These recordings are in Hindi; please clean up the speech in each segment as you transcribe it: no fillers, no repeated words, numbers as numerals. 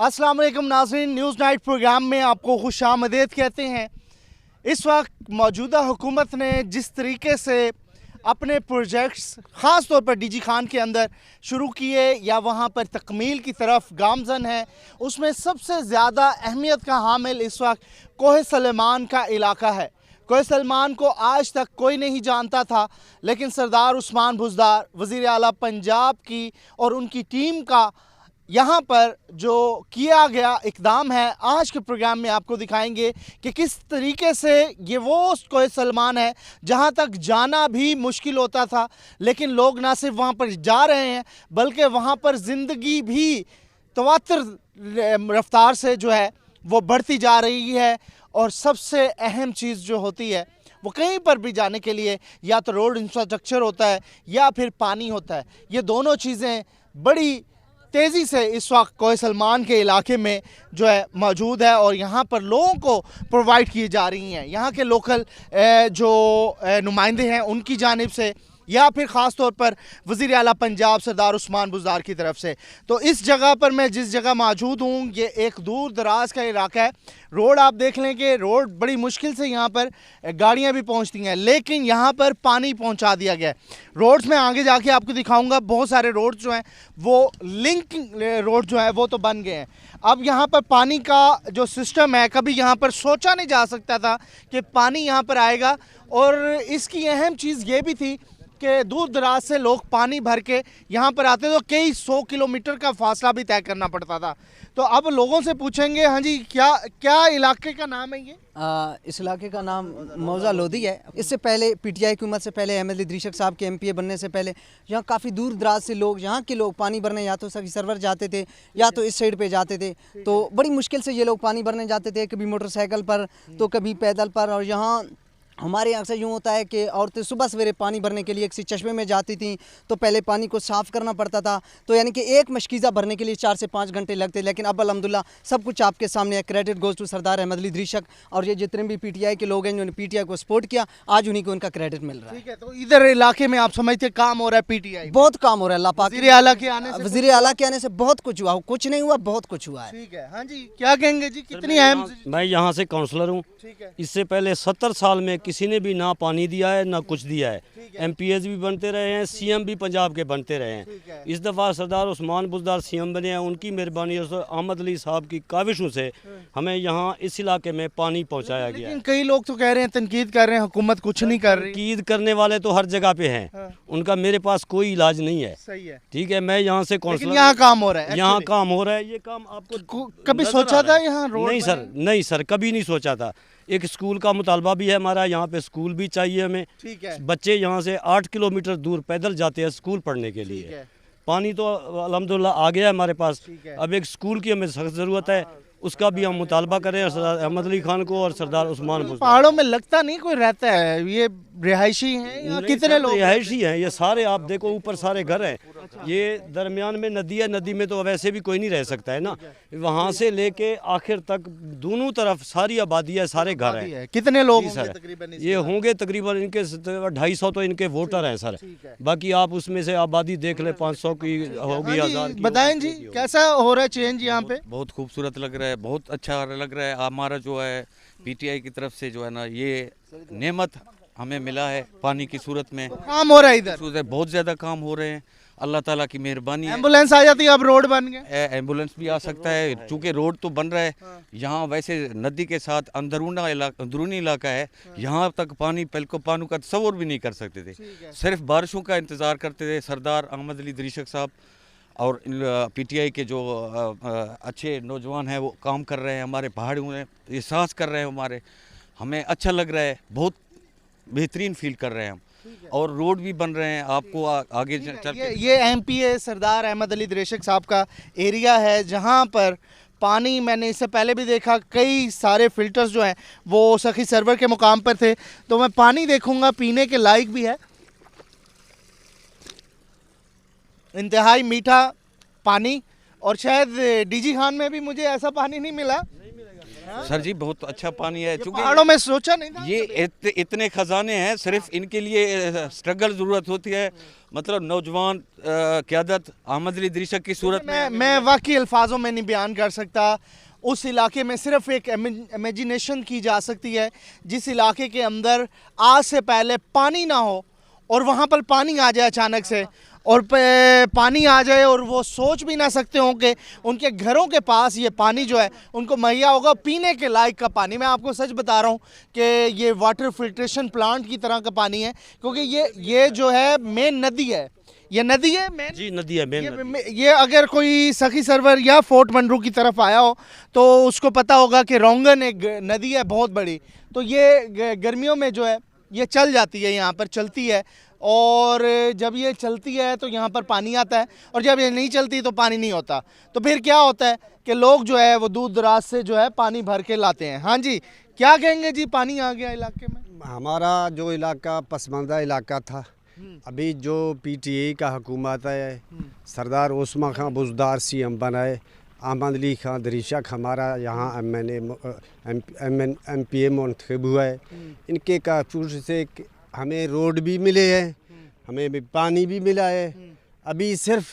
अस्सलाम वालेकुम नाज़रीन, न्यूज़ नाइट प्रोग्राम में आपको खुशामदीद कहते हैं। इस वक्त मौजूदा हुकूमत ने जिस तरीके से अपने प्रोजेक्ट्स ख़ास तौर पर डीजी खान के अंदर शुरू किए या वहाँ पर तकमील की तरफ गामजन है, उसमें सबसे ज़्यादा अहमियत का हामिल इस वक्त कोह सलेमान का इलाका है। कोह सलेमान को आज तक कोई नहीं जानता था, लेकिन सरदार उस्मान बुज़दार वज़ीर आला पंजाब की और उनकी टीम का यहाँ पर जो किया गया इक़दाम है, आज के प्रोग्राम में आपको दिखाएंगे कि किस तरीके से ये वो कोह सलेमान है जहाँ तक जाना भी मुश्किल होता था, लेकिन लोग ना सिर्फ वहाँ पर जा रहे हैं बल्कि वहाँ पर ज़िंदगी भी तवातर रफ्तार से जो है वो बढ़ती जा रही है। और सबसे अहम चीज़ जो होती है वो कहीं पर भी जाने के लिए या तो रोड इंफ्रास्ट्रक्चर होता है या फिर पानी होता है। ये दोनों चीज़ें बड़ी तेज़ी से इस वक्त कोह सलेमान के इलाके में जो है मौजूद है और यहाँ पर लोगों को प्रोवाइड की जा रही हैं। यहाँ के लोकल जो नुमाइंदे हैं उनकी जानिब से या फिर ख़ास तौर पर वज़ीर आला पंजाब सरदार उस्मान बुज़दार की तरफ से। तो इस जगह पर मैं जिस जगह मौजूद हूँ ये एक दूर दराज का इलाका है। रोड आप देख लें कि रोड बड़ी मुश्किल से यहाँ पर गाड़ियाँ भी पहुँचती हैं, लेकिन यहाँ पर पानी पहुँचा दिया गया है। रोड्स में आगे जाके आपको दिखाऊंगा, बहुत सारे रोड्स जो हैं वो लिंक रोड जो है वो तो बन गए हैं। अब यहाँ पर पानी का जो सिस्टम है, कभी यहाँ पर सोचा नहीं जा सकता था कि पानी यहाँ पर आएगा। और इसकी अहम चीज़ ये भी थी कि दूर दराज से लोग पानी भर के यहाँ पर आते तो कई 100 किलोमीटर का फासला भी तय करना पड़ता था। तो अब लोगों से पूछेंगे, हाँ जी, क्या इलाके का नाम है ये? इस इलाके का नाम मौजा लोधी है। इससे पहले पीटीआई हुकूमत से पहले अहमद अली दरीशक साहब के एमपीए बनने से पहले यहाँ काफ़ी दूर दराज से लोग, यहाँ के लोग पानी भरने या तो सखी सरवर जाते थे या तो इस साइड पे जाते थे। तो बड़ी मुश्किल से ये लोग पानी भरने जाते थे, कभी मोटरसाइकिल पर तो कभी पैदल पर। और यहाँ हमारे यहाँ अक्सर यूँ होता है कि औरतें सुबह सवेरे पानी भरने के लिए किसी चश्मे में जाती थीं तो पहले पानी को साफ़ करना पड़ता था। तो यानी कि एक मशकीज़ा भरने के लिए 4 से 5 घंटे लगते। लेकिन अब अल्हम्दुलिल्लाह सब कुछ आपके सामने है। क्रेडिट गोज़ टू सरदार अहमद अली दरीशक और ये जितने भी पीटीआई के लोग हैं जिन्होंने पीटीआई को सपोर्ट किया, आज उन्हीं को उनका क्रेडिट मिल रहा है। ठीक है, तो इधर इलाके में आप समझते काम हो रहा है पीटीआई? बहुत काम हो रहा है अल्लाह पाक। वज़ीर आला के आने से बहुत कुछ हुआ, कुछ नहीं हुआ, बहुत कुछ हुआ है। ठीक है, हाँ जी, क्या कहेंगे जी, कितनी अहम? मैं यहाँ से काउंसलर हूँ। इससे पहले 70 साल में किसी ने भी ना पानी दिया है ना कुछ दिया है। एमपीएस भी बनते रहे हैं, सीएम भी पंजाब के बनते रहे हैं। इस दफ़ा सरदार उस्मान बुज़दार सीएम बने हैं, उनकी मेहरबानी और अहमद अली साहब की काविशों से हमें यहाँ इस इलाके में पानी पहुँचाया गया है। कई लोग तो कह रहे हैं, तनकीद कर रहे हैं, हुकूमत कुछ नहीं कर रही। तनकीद करने वाले तो हर जगह पे हैं, उनका मेरे पास कोई इलाज नहीं है। सही है, ठीक है, मैं यहाँ से काउंसलर, यहाँ काम हो रहा है, यहाँ काम हो रहा है। ये काम आपको कभी सोचा था यहाँ रोड? नहीं सर, कभी नहीं सोचा था। एक स्कूल का मुतालबा भी है हमारा, यहाँ पे स्कूल भी चाहिए हमें। ठीक है, बच्चे यहाँ से 8 किलोमीटर दूर पैदल जाते हैं स्कूल पढ़ने के लिए। पानी तो अल्हम्दुलिल्लाह आ गया है हमारे पास, अब एक स्कूल की हमें सख्त ज़रूरत है, उसका भी हम मुतालबा करें सरदार अहमद अली खान को और सरदार उस्मान बुज़दार। पहाड़ों में लगता नहीं कोई रहता है, ये रिहायशी हैं? कितने लोग रिहायशी हैं? ये सारे आप देखो ऊपर सारे घर हैं, ये दरमियान में नदी है, नदी में तो वैसे भी कोई नहीं रह सकता है ना। वहाँ से लेके आखिर तक दोनों तरफ सारी आबादी है, सारे घर हैं। कितने लोग सर? ये होंगे तकरीबन इनके 250 तो इनके वोटर हैं सर। बाकी आप उसमें से आबादी देख ले, 500 की होगी, 1000 की। बताएं जी, कैसा हो रहा है चेंज यहाँ पे? बहुत खूबसूरत लग रहा है, बहुत अच्छा लग रहा है। हमारा जो है पीटीआई की तरफ से जो है ना, ये नेमत हमें मिला है पानी की सूरत में। काम हो रहा है इधर, बहुत ज़्यादा काम हो रहे हैं, अल्लाह ताला की मेहरबानी है। एम्बुलेंस आ जाती है, अब रोड बन गए, एम्बुलेंस भी आ सकता है, चूँकि रोड तो बन रहा है। यहाँ वैसे नदी के साथ अंदरूनी इलाका है, यहाँ तक पानी पानी का तस्वुर भी नहीं कर सकते थे। सिर्फ बारिशों का इंतज़ार करते थे। सरदार अहमद अली दरीशक साहब और पीटीआई के जो अच्छे नौजवान हैं वो काम कर रहे हैं, हमारे पहाड़ियों में एहसास कर रहे हैं, हमें अच्छा लग रहा है, बहुत बेहतरीन फील कर रहे हैं हम। और रोड भी बन रहे हैं, आपको आगे चल के ये एमपीए सरदार अहमद अली दरीशक साहब का एरिया है जहाँ पर पानी, मैंने इससे पहले भी देखा, कई सारे फिल्टर्स जो हैं वो सखी सरवर के मुकाम पर थे। तो मैं पानी देखूंगा, पीने के लायक भी है, इंतहाई मीठा पानी। और शायद डीजी खान में भी मुझे ऐसा पानी नहीं मिला। सर जी बहुत अच्छा पानी है, चूंकि पहाड़ों में सोचा नहीं था ये इतने खजाने हैं, सिर्फ इनके लिए स्ट्रगल जरूरत होती है, मतलब नौजवान क़यादत अहमद अली दरीशक की सूरत में। मैं वाकई अल्फाजों में नहीं बयान कर सकता। उस इलाके में सिर्फ एक इमेजिनेशन की जा सकती है, जिस इलाके के अंदर आज से पहले पानी ना हो और वहाँ पर पानी आ जाए अचानक से, और पानी आ जाए और वो सोच भी ना सकते हों कि उनके घरों के पास ये पानी जो है उनको मुहैया होगा पीने के लायक का पानी। मैं आपको सच बता रहा हूँ कि ये वाटर फिल्ट्रेशन प्लांट की तरह का पानी है, क्योंकि ये जो है मेन नदी है, ये नदी है मेन जी, नदी है मेन। ये अगर कोई सखी सरवर या फोर्ट मंडरू की तरफ आया हो तो उसको पता होगा कि रोंगन एक नदी है बहुत बड़ी, तो ये गर्मियों में जो है ये चल जाती है, यहाँ पर चलती है, और जब ये चलती है तो यहाँ पर पानी आता है, और जब ये नहीं चलती तो पानी नहीं होता। तो फिर क्या होता है कि लोग जो है वो दूर दराज से जो है पानी भर के लाते हैं। हाँ जी, क्या कहेंगे जी? पानी आ गया इलाके में। हमारा जो इलाका पसमानदा इलाका था, अभी जो पीटीआई का हुकूमत है, सरदार उस्मान खां बुज़दार सीएम बनाए, अहमद अली खां दरीशक हमारा यहाँ MPA मुंतखब हुआ है, इनके काफूर से हमें रोड भी मिले हैं, हमें भी पानी भी मिला है। अभी सिर्फ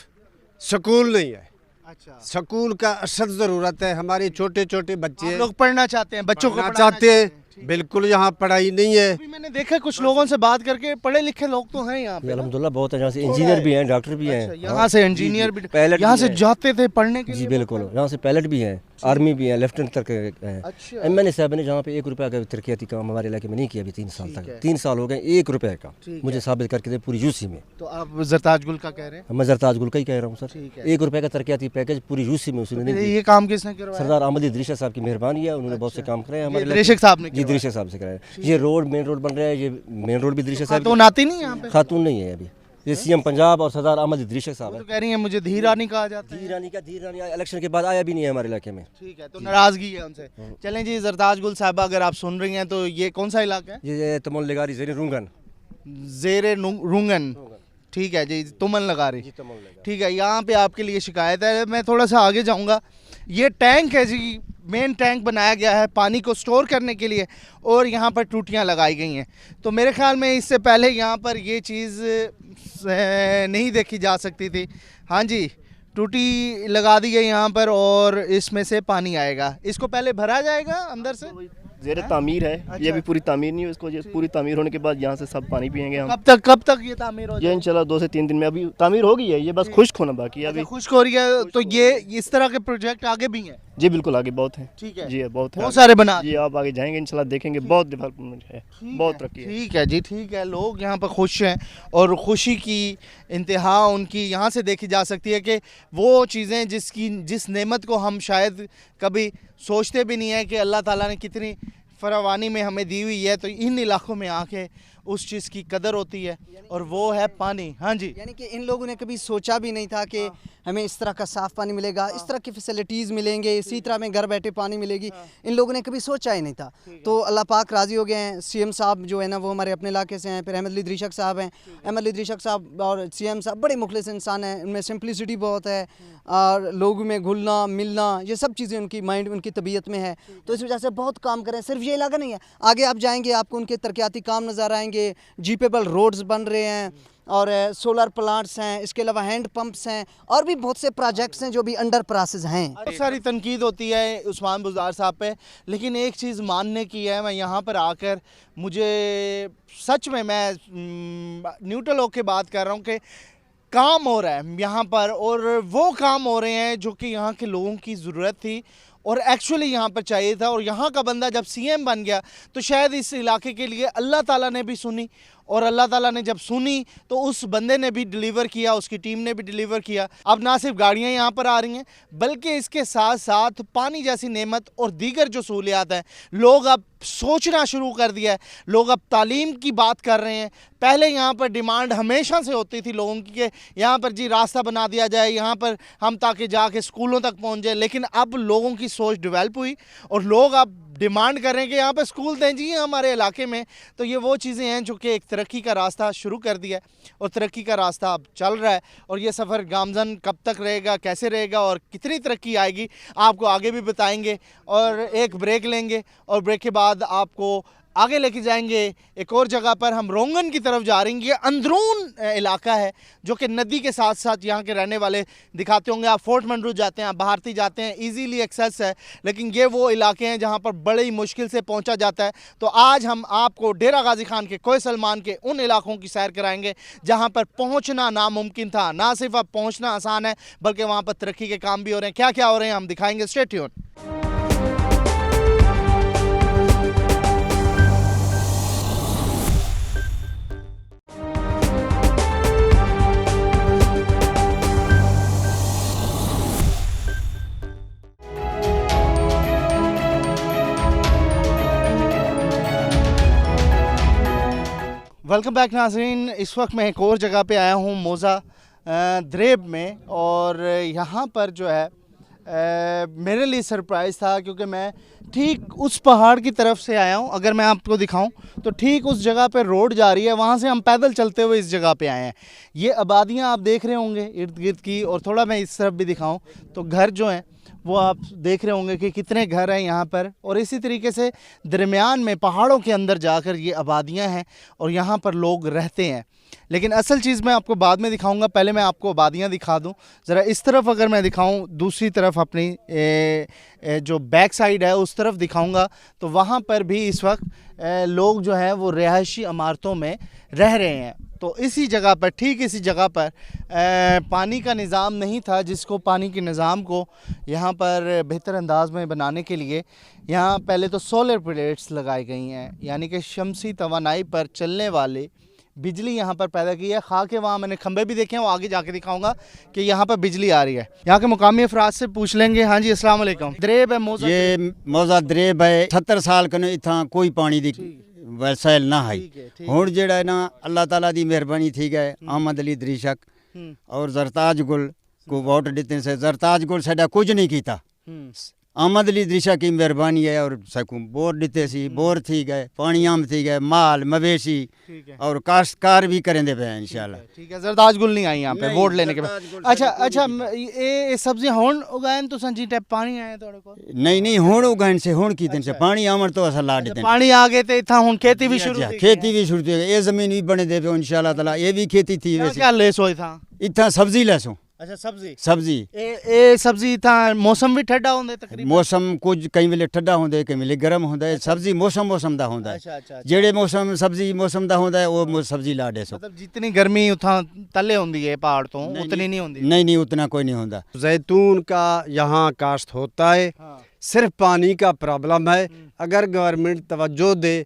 स्कूल नहीं है, अच्छा, स्कूल का अशद ज़रूरत है। हमारे छोटे छोटे बच्चे लोग पढ़ना चाहते हैं, बच्चों को पढ़ना पढ़ाना चाहते हैं, बिल्कुल यहाँ पढ़ाई नहीं है। अभी मैंने देखा कुछ लोगों से बात करके, पढ़े लिखे लोग तो हैं यहाँ पे, अल्हम्दुलिल्लाह बहुत है, यहाँ से इंजीनियर भी हैं, डॉक्टर भी हैं। यहाँ से इंजीनियर भी, पायलट यहाँ भी से हैं। जाते थे पढ़ने के जी लिए। बिल्कुल, यहाँ से पायलट भी हैं, आर्मी भी हैं, लेफ्टिनेंट तक हैं। अच्छा। MNA साहब ने जहाँ पे 1 रुपये का तरक्याती काम हमारे इलाके में नहीं किया अभी 3 साल तक। 3 साल हो गए, 1 रुपये का मुझे साबित करके दे पूरी यूसी में। तो आप जरताज गुल का कह रहे हैं? मैं जरताज गुल का ही कह रहा हूँ सर, ठीक है। 1 रुपये का तरक्याती पैकेज पूरी यूसी में उसने नहीं ये काम किसने करवाया? सरदार अहमद अली दरीशक साहब की मेहरबानी है, उन्होंने बहुत से काम कराए हमारे इलाके दरीशक साहब ने में। जी दरीशक साहब से कराया। ये रोड मेन रोड बन रहा है, ये मेन रोड भी दरीशक साहब तो आती नहीं यहाँ पे? खातून नहीं है अभी, ये CM पंजाब और सरदार अहमद अली दरीशक साहब है। तो कह रही है मुझे धीर रानी कहा जाता है। धीर रानी इलेक्शन के बाद आया भी नहीं है हमारे इलाके में। ठीक है, तो नाराजगी है उनसे। चलें जी, जरताज गुल साहबा अगर आप सुन रही हैं तो ये कौन सा इलाका है? ये तमल लगारी ज़ेरे रूंगन। जेरे रुंगन, ठीक है जी, तुमन लगा रही, ठीक है। यहाँ पे आपके लिए शिकायत है, मैं थोड़ा सा आगे जाऊँगा। ये टैंक है जी, मेन टैंक बनाया गया है पानी को स्टोर करने के लिए, और यहाँ पर टूटियाँ लगाई गई हैं। तो मेरे ख्याल में इससे पहले यहाँ पर ये चीज़ नहीं देखी जा सकती थी। हाँ जी, टूटी लगा दी गई यहाँ पर, और इसमें से पानी आएगा। इसको पहले भरा जाएगा अंदर से, ज़ेरे तामीर है। ये अभी पूरी तामीर नहीं हुई, इसको ये पूरी तामीर होने के बाद यहाँ से सब पानी पियेंगे हम। कब तक ये तामीर हो ये जाएगी? इंशाल्लाह 2 से 3 दिन में अभी तामीर हो गई है, ये बस खुश्क होना बाकी है अभी। खुश्क हो रही है, तो ये इस तरह के प्रोजेक्ट आगे भी हैं? जी बिल्कुल, आगे बहुत है। ठीक है, जी बहुत है, बहुत सारे बना जी आप आगे जाएंगे इंशाल्लाह देखेंगे, बहुत डेवलपमेंट है, बहुत तरक्की है। ठीक है जी, ठीक है। लोग यहाँ पर खुश हैं, और खुशी की इंतहा उनकी यहाँ से देखी जा सकती है कि वो चीज़ें जिस नेमत को हम शायद कभी सोचते भी नहीं है कि अल्लाह ताला ने कितनी फरावानी में हमें दी हुई है, तो इन इलाकों में आके उस चीज़ की कदर होती है, और वो है पानी। हाँ जी, यानी कि इन लोगों ने कभी सोचा भी नहीं था कि हमें इस तरह का साफ़ पानी मिलेगा, इस तरह की फैसिलिटीज़ मिलेंगे, इसी तरह में घर बैठे पानी मिलेगी, इन लोगों ने कभी सोचा ही नहीं था। तो अल्लाह पाक राज़ी हो गए हैं। CM साहब जो है ना वो हमारे अपने इलाके से हैं, फिर अहमद अली दरीशक साहब हैं। अहमद अली दरीशक साहब और CM साहब बड़े मुखलिस इंसान हैं, उनमें सिंपलिसिटी बहुत है, और लोगों में घुलना मिलना ये सब चीज़ें उनकी माइंड उनकी तबीयत में है। तो इस वजह से बहुत काम करें। सिर्फ ये इलाका नहीं है, आगे आप जाएंगे आपको उनके तरक्याती काम नज़र आएंगे, जीपेबल रोड्स बन रहे हैं, और सोलर प्लांट्स हैं, इसके अलावा हैंड पंप्स हैं, और भी बहुत से प्रोजेक्ट्स हैं जो भी अंडर प्रोसेस हैं। बहुत सारी तनकीद होती है उस्मान बुज़दार साहब पे, लेकिन एक चीज़ मानने की है, मैं यहाँ पर आकर मुझे सच में, मैं न्यूट्रल होकर बात कर रहा हूँ कि काम हो रहा है यहाँ पर, और वो काम हो रहे हैं जो कि यहाँ के लोगों की ज़रूरत थी और एक्चुअली यहाँ पर चाहिए था। और यहाँ का बंदा जब CM बन गया तो शायद इस इलाके के लिए अल्लाह ताला ने भी सुनी, और अल्लाह ताला ने जब सुनी तो उस बंदे ने भी डिलीवर किया, उसकी टीम ने भी डिलीवर किया। अब ना सिर्फ गाड़ियाँ यहाँ पर आ रही हैं, बल्कि इसके साथ साथ पानी जैसी नेमत और दीगर जो सहूलियात हैं, लोग अब सोचना शुरू कर दिया है। लोग अब तालीम की बात कर रहे हैं। पहले यहाँ पर डिमांड हमेशा से होती थी लोगों की कि यहाँ पर जी रास्ता बना दिया जाए, यहाँ पर हम ताकि जाके स्कूलों तक पहुँच जाए, लेकिन अब लोगों की सोच डेवलप हुई और लोग अब डिमांड कर रहे हैं कि यहाँ पे स्कूल दें जी हमारे इलाके में। तो ये वो चीज़ें हैं जो कि एक तरक्की का रास्ता शुरू कर दिया है और तरक्की का रास्ता अब चल रहा है। और ये सफ़र गामजन कब तक रहेगा, कैसे रहेगा और कितनी तरक्की आएगी, आपको आगे भी बताएंगे। और एक ब्रेक लेंगे और ब्रेक के बाद आपको आगे लेके जाएंगे एक और जगह पर। हम रोंगन की तरफ जा रहे हैं। ये अंदरून इलाका है जो कि नदी के साथ साथ यहाँ के रहने वाले दिखाते होंगे। आप फोर्ट मंडरू जाते हैं, आप भारती जाते हैं, इजीली एक्सेस है, लेकिन ये वो इलाके हैं जहाँ पर बड़े ही मुश्किल से पहुँचा जाता है। तो आज हम आपको डेरा गाजी खान के कोय सलमान के उन इलाकों की सैर कराएंगे जहाँ पर पहुँचना नामुमकिन था। ना सिर्फ अब पहुँचना आसान है बल्कि वहाँ पर तरक्की के काम भी हो रहे हैं। क्या क्या हो रहे हैं हम दिखाएंगे। Stay tune. वेलकम बैक नाज़रीन। इस वक्त मैं एक और जगह पे आया हूँ, मौज़ा द्रेब में। और यहाँ पर जो है मेरे लिए सरप्राइज़ था क्योंकि मैं ठीक उस पहाड़ की तरफ से आया हूँ। अगर मैं आपको दिखाऊं तो ठीक उस जगह पे रोड जा रही है, वहाँ से हम पैदल चलते हुए इस जगह पे आए हैं। ये आबादियाँ आप देख रहे होंगे इर्द गिर्द की। और थोड़ा मैं इस तरफ भी दिखाऊं तो घर जो हैं वो आप देख रहे होंगे कि कितने घर हैं यहाँ पर। और इसी तरीके से दरमियान में पहाड़ों के अंदर जाकर ये आबादियाँ हैं और यहाँ पर लोग रहते हैं। लेकिन असल चीज़ मैं आपको बाद में दिखाऊंगा, पहले मैं आपको आबादियाँ दिखा दूं। ज़रा इस तरफ अगर मैं दिखाऊं, दूसरी तरफ अपनी जो बैक साइड है उस तरफ दिखाऊंगा, तो वहाँ पर भी इस वक्त लोग जो हैं वो रिहायशी इमारतों में रह रहे हैं। तो इसी जगह पर, ठीक इसी जगह पर पानी का निज़ाम नहीं था, जिसको पानी के निज़ाम को यहाँ पर बेहतर अंदाज में बनाने के लिए यहाँ पहले तो सोलर प्लेट्स लगाई गई हैं, यानी कि शमसी तवानाई पर चलने वाले बिजली यहाँ पर पैदा की है। खा के वहाँ मैंने खंबे भी देखे हैं, वो आगे जाके दिखाऊंगा कि यहाँ पर बिजली आ रही है। यहाँ के मुकामी अफराद से पूछ लेंगे। हाँ जी, अस्सलाम वालेकुम। द्रेब है मौज़ा, ये मौज़ा द्रेब है। 70 साल कने इतना कोई पानी दी वसाइल ना है। हुण जेड़ा है ना अल्लाह ताला दी मेहरबानी थी गए। अहमद अली दरीशक और जरताज गुल को वोट देते से जरताज गुल साडा कुछ नहीं कीता। अहमद अली दरीशक की मेहरबानी है और सकूं बोर दिते सी, बोर थी गए, पानी आम थी गए, माल मवेशी और काश्तकार भी करेंदे पे इंशाल्लाह। ठीक है, जरदाज गुल नहीं आई यहाँ पे वोट लेने के बाद। अच्छा ये सब्जियां हुण उगाएं तो संजी टाइप पानी आए थोड़े को? नहीं हुण उगाइन से हुण की दिन से पानी आमर तो असा ला देते पानी आ गए थे इथा हुण खेती भी शुरू खेती भी शुरू थी। ये जमीन भी बने दे पे इंशाल्लाह ताला। ये भी खेती थी वैसे क्या ले सो था इथा सब्जी ले सो। अच्छा सब्जी ए सब्जी था। मौसम भी ठंडा होंदे तकरीबन? मौसम कुछ कई वेले ठंडा होंदे, कई वेले गर्म होंदा है। सब्जी मौसम दा होंदा है। जेड़े मौसम सब्जी मौसम दा होंदा है वो सब्जी ला दे सो। मतलब जितनी गर्मी उथा तले होंदी है पहाड़ तो उतनी नहीं होंदी? नहीं उतना कोई नहीं होंदा। जैतून का यहाँ काश्त होता है। सिर्फ पानी का प्रॉब्लम है। अगर गवर्नमेंट तवज्जो दे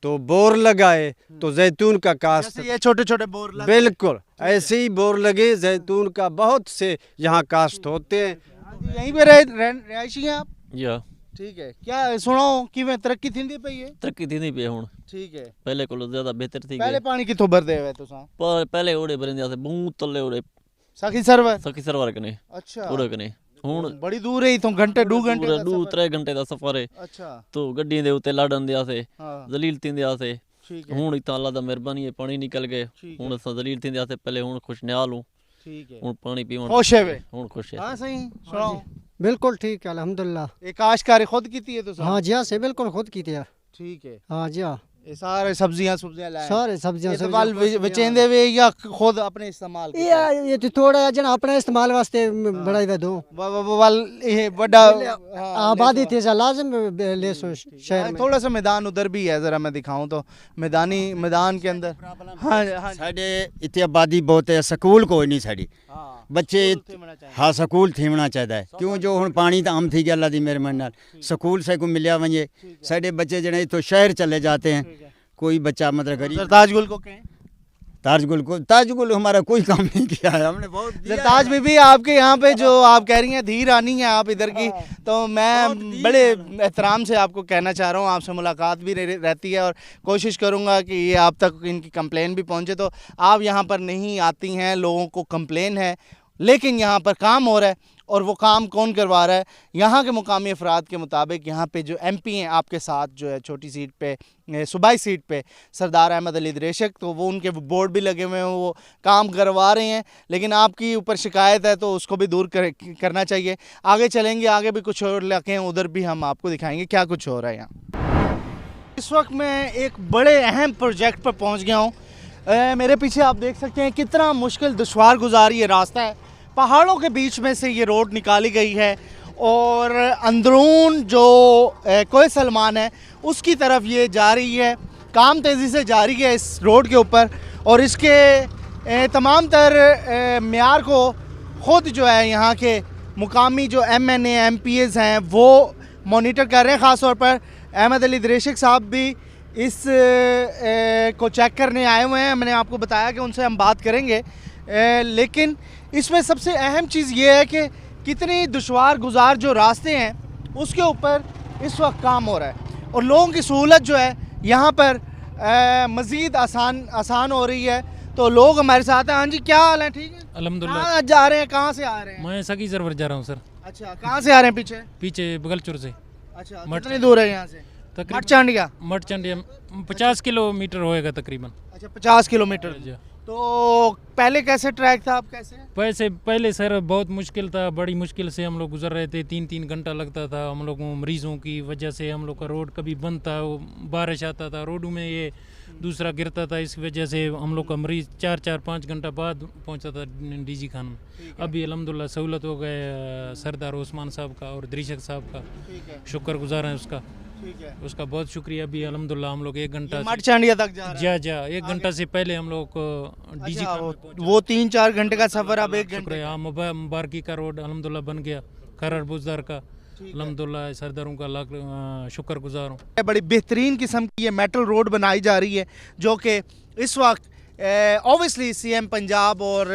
तो बोर लगाए तो जैतून का काश्त, ये छोटे छोटे बोर लगे, बिल्कुल ऐसे ही बोर लगे। जैतून का बहुत से यहाँ काश्त होते हैं। यहीं पे रहायशी हैं आप? या ठीक है। क्या सुनाओ कि मैं तरक्की थींदी पई है? तरक्की थी नहीं पे हुण। ठीक है। पहले को ज्यादा बेहतर थी। पहले पानी किथों भरदे हुए तुसा? पहले ओड़े भरंदे से बहुत तले ओड़े सखी सरवर कने। अच्छा ओड़े कने हुण बड़ी दूर है इथों घंटे 2 घंटे पूरा 2-3 घंटे दा सफर है। अच्छा तो गड्डी दे उत्ते लाडन दिया से हाँ। जलील थिंदिया से। ठीक है। हुण इतना अल्लाह दा मेहरबानी है पानी निकल गए। हुण अस जलील थिंदिया से पहले हुण खुशनियाल हूं। ठीक है। हुण पानी पीवन खुश है वे? हुण खुश है। हां सही सुनाओ। बिल्कुल ठीक है अल्हम्दुलिल्लाह। एक काश्तकारी खुद कीती है तुसा? हाँ जी, हाँ से बिल्कुल खुद की थे। ठीक है। हाँ जी, हाँ ये सारे सब्जियां लाए? सारे सब्जियां बेचेंदे वे या खुद अपने इस्तेमाल के? ये तो थोड़ा जना अपने इस्तेमाल वास्ते बढ़ाई वे दो ये बड़ा आबादी थे लाजिम ले सो शहर में। थोड़ा सा मैदान उधर भी है, जरा मैं दिखाऊं तो मैदान के अंदर। हाँ साडे इतनी आबादी बहुत है, स्कूल कोई नहीं साड़ी बच्चे। हाँ स्कूल थीमना चाहिए है क्यों जो हुण पानी तो आम थी गया अल्लाह दी मेहरबानी नाल स्कूल से को मिलिया वजे। साडे बच्चे जने तो शहर चले जाते हैं। कोई बच्चा मतलब गरीब। ताजगुल को कहें? ताजगुल हमारा कोई काम नहीं किया है हमने बहुत। ताज बीबी आपके यहाँ पे जो आप कह रही हैं धी रानी है आप इधर की, तो मैं बड़े एहतराम से आपको कहना चाह रहा हूँ, आपसे मुलाकात भी रहती है और कोशिश करूँगा कि ये आप तक इनकी कंप्लेन भी पहुँचे। तो आप यहाँ पर नहीं आती हैं, लोगों को कंप्लेन है, लेकिन यहाँ पर काम हो रहा है और वो काम कौन करवा रहा है। यहाँ के मुकामी अफराद के मुताबिक यहाँ पे जो एमपी हैं आपके साथ जो है छोटी सीट पे, सूबाई सीट पे सरदार अहमद अली दरेशक, तो वो उनके बोर्ड भी लगे हुए हैं, वो काम करवा रहे हैं, लेकिन आपकी ऊपर शिकायत है तो उसको भी दूर करना चाहिए। आगे चलेंगे, आगे भी कुछ और इलाके हैं, उधर भी हम आपको दिखाएंगे क्या कुछ हो रहा है यहाँ। इस वक्त मैं एक बड़े अहम प्रोजेक्ट पर पहुँच गया हूँ। मेरे पीछे आप देख सकते हैं कितना मुश्किल दुश्वार गुजार ये रास्ता है। पहाड़ों के बीच में से ये रोड निकाली गई है और अंदरून जो कोहे सलमान है उसकी तरफ ये जा रही है। काम तेज़ी से जारी है इस रोड के ऊपर और इसके तमाम तर मेयार को ख़ुद जो है यहाँ के मुकामी जो MNA MPs हैं वो मॉनिटर कर रहे हैं। ख़ास तौर पर अहमद अली दरेशक साहब भी इस को चेक करने आए हुए हैं। मैंने आपको बताया कि उनसे हम बात करेंगे, लेकिन इसमें सबसे अहम चीज़ ये है कि कितनी दुश्वार गुजार जो रास्ते हैं उसके ऊपर इस वक्त काम हो रहा है और लोगों की सहूलत जो है यहाँ पर मज़ीद आसान हो रही है। तो लोग हमारे साथ हैं। हाँ जी, क्या हाल है? ठीक है, अल्हम्दुलिल्लाह। जा रहे हैं, कहाँ से आ रहे हैं? मैं सकी सरवर जा रहा हूँ सर। अच्छा, कहाँ से आ रहे हैं? पीछे बगलचुर से। अच्छा, कितनी दूर है यहाँ से? मटचंडिया 50 किलोमीटर होएगा तकरीबन। अच्छा, 50 किलोमीटर। तो पहले कैसे ट्रैक था, अब कैसे? पहले सर बहुत मुश्किल था, बड़ी मुश्किल से हम लोग गुजर रहे थे। 3-3 घंटा लगता था हम लोगों मरीज़ों की वजह से। हम लोग का रोड कभी बंद था, बारिश आता था, रोडों में ये दूसरा गिरता था, इस वजह से हम लोग का मरीज़ 4-5 घंटा बाद पहुंचा था डीजी खान में। अभी अल्हम्दुलिल्लाह सहूलत हो गए सरदार उस्मान साहब का और दरीशक साहब का, शुक्रगुजार हैं उसका। उसका बहुत शुक्रिया। अभी अल्हम्दुलिल्लाह हम लोग 1 घंटा मटचंडिया तक जा रहे हैं। 1 घंटा से पहले हम लोग डीजी वो 3-4 घंटे का सफ़र अब 1 घंटे। मुबारकी का रोड अल्हम्दुलिल्लाह बन गया, खरर बुजदार का। अल्हम्दुलिल्लाह सरदारों का लाख शुक्रगुजार हूँ। बड़ी बेहतरीन किस्म की ये मेटल रोड बनाई जा रही है जो कि इस वक्त ऑब्वियसली CM पंजाब और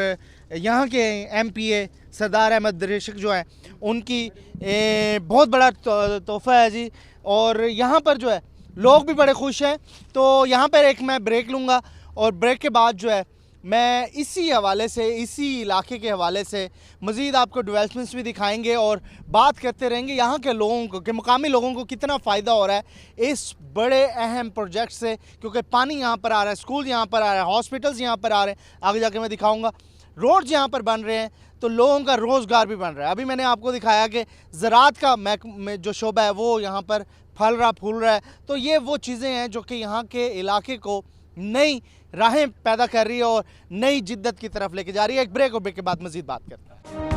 यहाँ के MPA सरदार अहमद दरेशक जो है उनकी बहुत बड़ा तोहफा है जी। और यहाँ पर जो है लोग भी बड़े खुश हैं। तो यहाँ पर एक मैं ब्रेक लूँगा और ब्रेक के बाद जो है मैं इसी हवाले से, इसी इलाके के हवाले से मज़ीद आपको डेवलपमेंट्स भी दिखाएंगे और बात करते रहेंगे यहाँ के लोगों को, कि मुकामी लोगों को कितना फ़ायदा हो रहा है इस बड़े अहम प्रोजेक्ट से, क्योंकि पानी यहाँ पर आ रहा है, स्कूल यहाँ पर आ रहा है, हॉस्पिटल्स यहाँ पर आ रहे हैं, आगे जाके मैं दिखाऊँगा। रोड्स यहाँ पर बन रहे हैं तो लोगों का रोज़गार भी बन रहा है। अभी मैंने आपको दिखाया कि ज़राअत का में जो शोबा है वो यहाँ पर फल रहा फूल रहा है। तो ये वो चीज़ें हैं जो कि यहाँ के इलाके को नई राहें पैदा कर रही है और नई जिद्दत की तरफ लेके जा रही है। एक ब्रेक और ब्रेक के बाद मज़ीद बात करते हैं।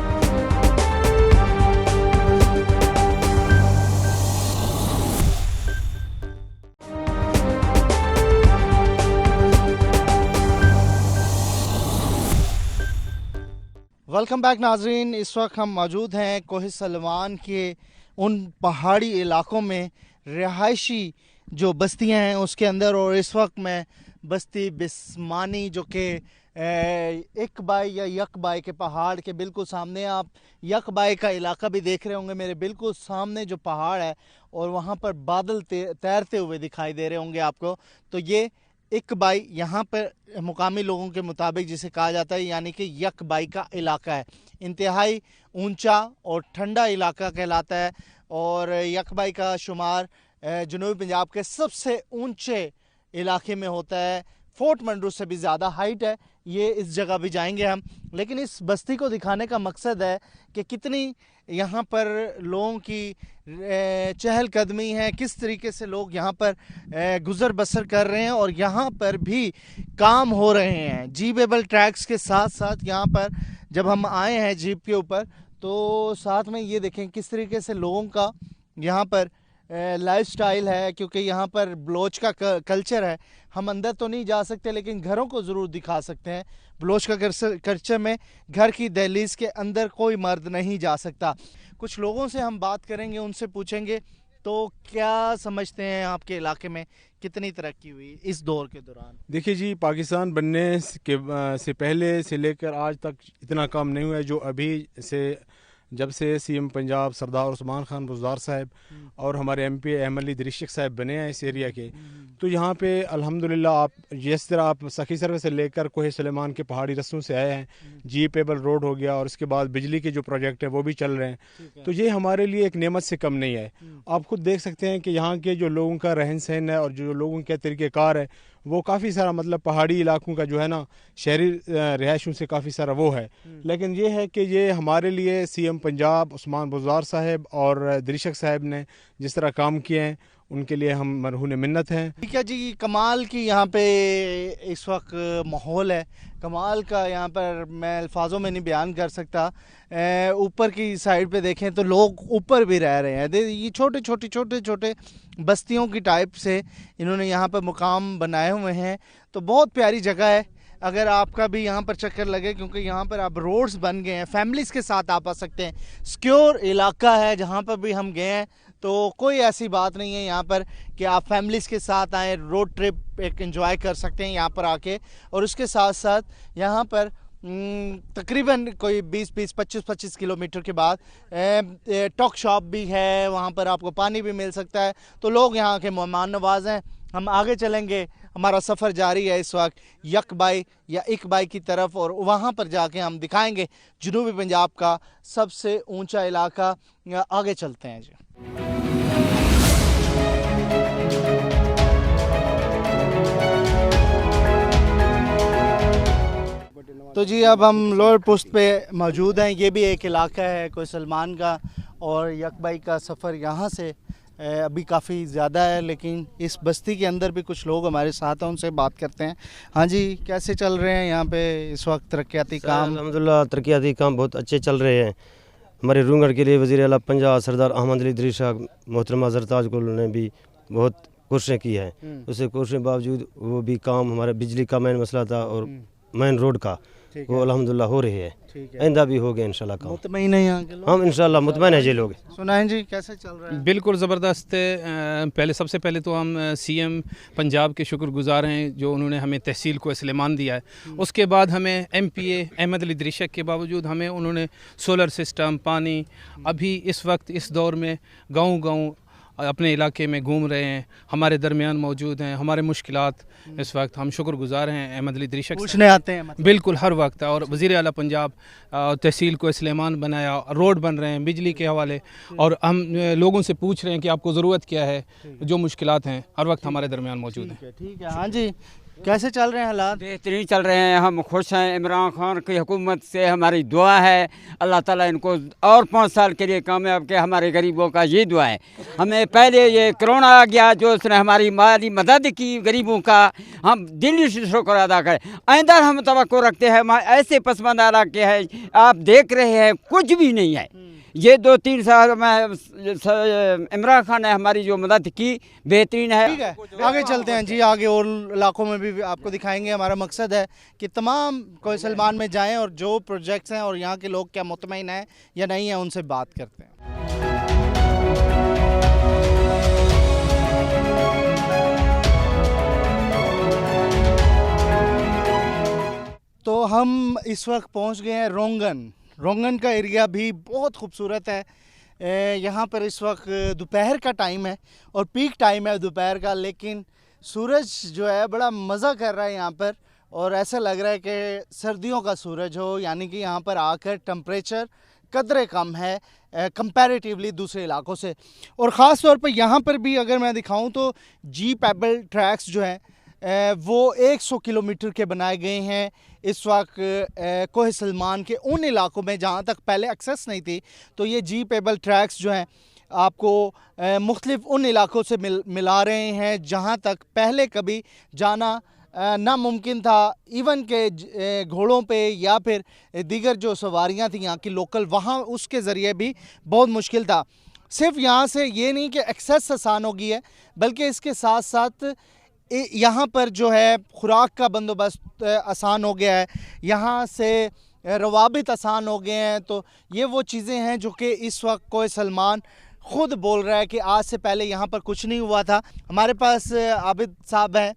वेलकम बैक नाजरीन। इस वक्त हम मौजूद हैं कोहे सलमान के उन पहाड़ी इलाकों में, रिहायशी जो बस्तियां हैं उसके अंदर, और इस वक्त मैं बस्ती बिस्मानी जो कि इकबाई या यकबाई के पहाड़ के बिल्कुल सामने, आप यकबाई का इलाका भी देख रहे होंगे मेरे बिल्कुल सामने जो पहाड़ है और वहाँ पर बादल तैरते हुए दिखाई दे रहे होंगे आपको। तो ये इकबाई यहाँ पर मुकामी लोगों के मुताबिक जिसे कहा जाता है यानी कि यकबाई का इलाका है, इंतहाई ऊंचा और ठंडा इलाका कहलाता है। और यकबाई का शुमार जनूबी पंजाब के सबसे ऊंचे इलाके में होता है, फोर्ट मंडरू से भी ज़्यादा हाइट है ये। इस जगह भी जाएंगे हम, लेकिन इस बस्ती को दिखाने का मकसद है कि कितनी यहाँ पर लोगों की चहलकदमी है, किस तरीके से लोग यहाँ पर गुज़र बसर कर रहे हैं और यहाँ पर भी काम हो रहे हैं। जीपेबल ट्रैक्स के साथ साथ यहाँ पर जब हम आए हैं जीप के ऊपर तो साथ में ये देखें किस तरीके से लोगों का यहाँ पर लाइफस्टाइल है, क्योंकि यहाँ पर बलोच का कल्चर है। हम अंदर तो नहीं जा सकते लेकिन घरों को ज़रूर दिखा सकते हैं। बलोच का कल्चर में घर की दहलीज के अंदर कोई मर्द नहीं जा सकता। कुछ लोगों से हम बात करेंगे, उनसे पूछेंगे तो क्या समझते हैं आपके इलाके में कितनी तरक्की हुई इस दौर के दौरान। देखिए जी, पाकिस्तान बनने से पहले से लेकर आज तक इतना काम नहीं हुआ है जो अभी से जब से सीएम पंजाब सरदार उस्मान खान बुज़दार साहब और हमारे एमपी अहमद अली दरीशक साहब बने हैं इस एरिया के, तो यहाँ पे अल्हम्दुलिल्लाह आप जिस तरह आप सखी सर्वे से लेकर कोहे सुलेमान के पहाड़ी रस्तों से आए हैं, जी पेबल रोड हो गया और उसके बाद बिजली के जो प्रोजेक्ट है वो भी चल रहे हैं, तो ये हमारे लिए एक नेमत से कम नहीं है। आप खुद देख सकते हैं कि यहाँ के जो लोगों का रहन सहन है और जो लोगों के तरीक़ेकार है वो काफ़ी सारा मतलब पहाड़ी इलाकों का जो है ना शहरी रिहायशों से काफ़ी सारा वो है। लेकिन ये है कि ये हमारे लिए सीएम पंजाब उस्मान बुज़दार साहब और दरीशक साहब ने जिस तरह काम किए हैं उनके लिए हम मरहून मिन्नत हैं। ठीक है जी, कमाल की यहाँ पे इस वक्त माहौल है, कमाल का यहाँ पर मैं अल्फाजों में नहीं बयान कर सकता। ऊपर की साइड पे देखें तो लोग ऊपर भी रह रहे हैं, ये छोटे छोटे बस्तियों की टाइप से इन्होंने यहाँ पर मुकाम बनाए हुए हैं। तो बहुत प्यारी जगह है, अगर आपका भी यहाँ पर चक्कर लगे, क्योंकि यहाँ पर अब रोड्स बन गए हैं, फैमिलीज़ के साथ आप आ सकते हैं। सिक्योर इलाका है, जहाँ पर भी हम गए हैं तो कोई ऐसी बात नहीं है यहाँ पर कि आप फैमिलीज़ के साथ आएँ, रोड ट्रिप एक एंजॉय कर सकते हैं यहाँ पर आके। और उसके साथ साथ यहाँ पर तकरीबन कोई 20-25 किलोमीटर के बाद टॉक शॉप भी है, वहाँ पर आपको पानी भी मिल सकता है। तो लोग यहाँ के मेहमान नवाज हैं। हम आगे चलेंगे, हमारा सफ़र जारी है इस वक्त यकबाई या इकबाई की तरफ, और वहाँ पर जाके हम दिखाएंगे जनूबी पंजाब का सबसे ऊंचा इलाका। आगे चलते हैं जी। तो जी अब हम लोअर पोस्ट पे मौजूद हैं। ये भी एक इलाका है कोहे सलमान का, और यकबाई का सफ़र यहाँ से अभी काफ़ी ज़्यादा है, लेकिन इस बस्ती के अंदर भी कुछ लोग हमारे साथ हैं, उनसे बात करते हैं। हाँ जी, कैसे चल रहे हैं यहाँ पे इस वक्त तरक्याती काम? अल्हम्दुलिल्लाह तरक्याती काम बहुत अच्छे चल रहे हैं। हमारे रूंगढ़ के लिए वज़ीर आला पंजाब सरदार अहमद अली दरीशक मोहतरमा ज़रताज गुल ने भी बहुत कोशिशें की हैं। उससे कोशिशों के बावजूद वो भी काम, हमारे बिजली का मेन मसला था और मेन रोड का, वो अल्हम्दुलिल्लाह हो रही है। आइंदा भी हो गया इंशाल्लाह काम। मुतमईन है यहाँ के लोग? हम इंशाल्लाह मुतमईन है जी लोग। सुनाएं जी, कैसे चल रहा है? बिल्कुल ज़बरदस्त। सबसे पहले तो हम सीएम पंजाब के शुक्रगुजार हैं जो उन्होंने हमें तहसील कोहे सुलेमान दिया है। उसके बाद हमें एमपीए अहमद अली दरीशक के बावजूद हमें उन्होंने सोलर सिस्टम, पानी, अभी इस वक्त इस दौर में गाँव अपने इलाके में घूम रहे हैं, हमारे दरमियान मौजूद हैं। हमारे मुश्किलात इस वक्त हम शुक्रगुजार हैं अहमद अली दरीशक पूछने आते हैं मतलब। बिल्कुल हर वक्त। और वज़ीर आला पंजाब तहसील कोहे सुलेमान बनाया, रोड बन रहे हैं बिजली के हवाले, और हम लोगों से पूछ रहे हैं कि आपको ज़रूरत क्या है, जो मुश्किलात हैं हर वक्त हमारे दरमियान मौजूद हैं। ठीक है। हाँ जी, कैसे चल रहे हैं हालात? बेहतरीन चल रहे हैं, हम खुश हैं। इमरान खान की हुकूमत से हमारी दुआ है, अल्लाह ताला इनको और 5 साल के लिए कामयाब के, हमारे गरीबों का ये दुआ है। हमें पहले ये कोरोना आ गया जो उसने हमारी माली मदद की गरीबों का, हम दिली से शुक्र अदा करें। आइंदा हम तवक्को रखते हैं। ऐसे पसमानदा इलाके हैं, आप देख रहे हैं कुछ भी नहीं है। ये 2-3 साल में इमरान खान ने हमारी जो मदद की बेहतरीन है। ठीक है, आगे चलते हैं जी, आगे और इलाकों में भी आपको दिखाएंगे। हमारा मकसद है कि तमाम कोहे सलमान में जाएं और जो प्रोजेक्ट्स हैं और यहाँ के लोग क्या मुतमईन हैं या नहीं है, उनसे बात करते हैं। तो हम इस वक्त पहुँच गए हैं रोंगन का एरिया भी बहुत खूबसूरत है। यहाँ पर इस वक्त दोपहर का टाइम है और पीक टाइम है दोपहर का, लेकिन सूरज जो है बड़ा मज़ा कर रहा है यहाँ पर, और ऐसा लग रहा है कि सर्दियों का सूरज हो। यानी कि यहाँ पर आकर टेम्परेचर कदरे कम है कंपैरेटिवली दूसरे इलाकों से। और ख़ास तौर पर यहाँ पर भी अगर मैं दिखाऊँ तो जी पेबल ट्रैक्स जो हैं वो 100 किलोमीटर के बनाए गए हैं इस वक्त कोहे सलमान के उन इलाकों में जहाँ तक पहले एक्सेस नहीं थी। तो ये जी पेबल ट्रैक्स जो हैं आपको मुख्तलिफ उन इलाकों से मिला रहे हैं जहाँ तक पहले कभी जाना नामुमकिन था। इवन के घोड़ों पे या फिर दीगर जो सवारियाँ थी यहाँ की लोकल, वहाँ उसके ज़रिए भी बहुत मुश्किल था। सिर्फ यहाँ से ये नहीं कि एक्सेस आसान हो गई है, बल्कि इसके साथ साथ यहाँ पर जो है खुराक का बंदोबस्त आसान हो गया है, यहाँ से रवाबित आसान हो गए हैं। तो ये वो चीज़ें हैं जो कि इस वक्त कोहे सलमान ख़ुद बोल रहा है कि आज से पहले यहाँ पर कुछ नहीं हुआ था। हमारे पास आबिद साहब हैं,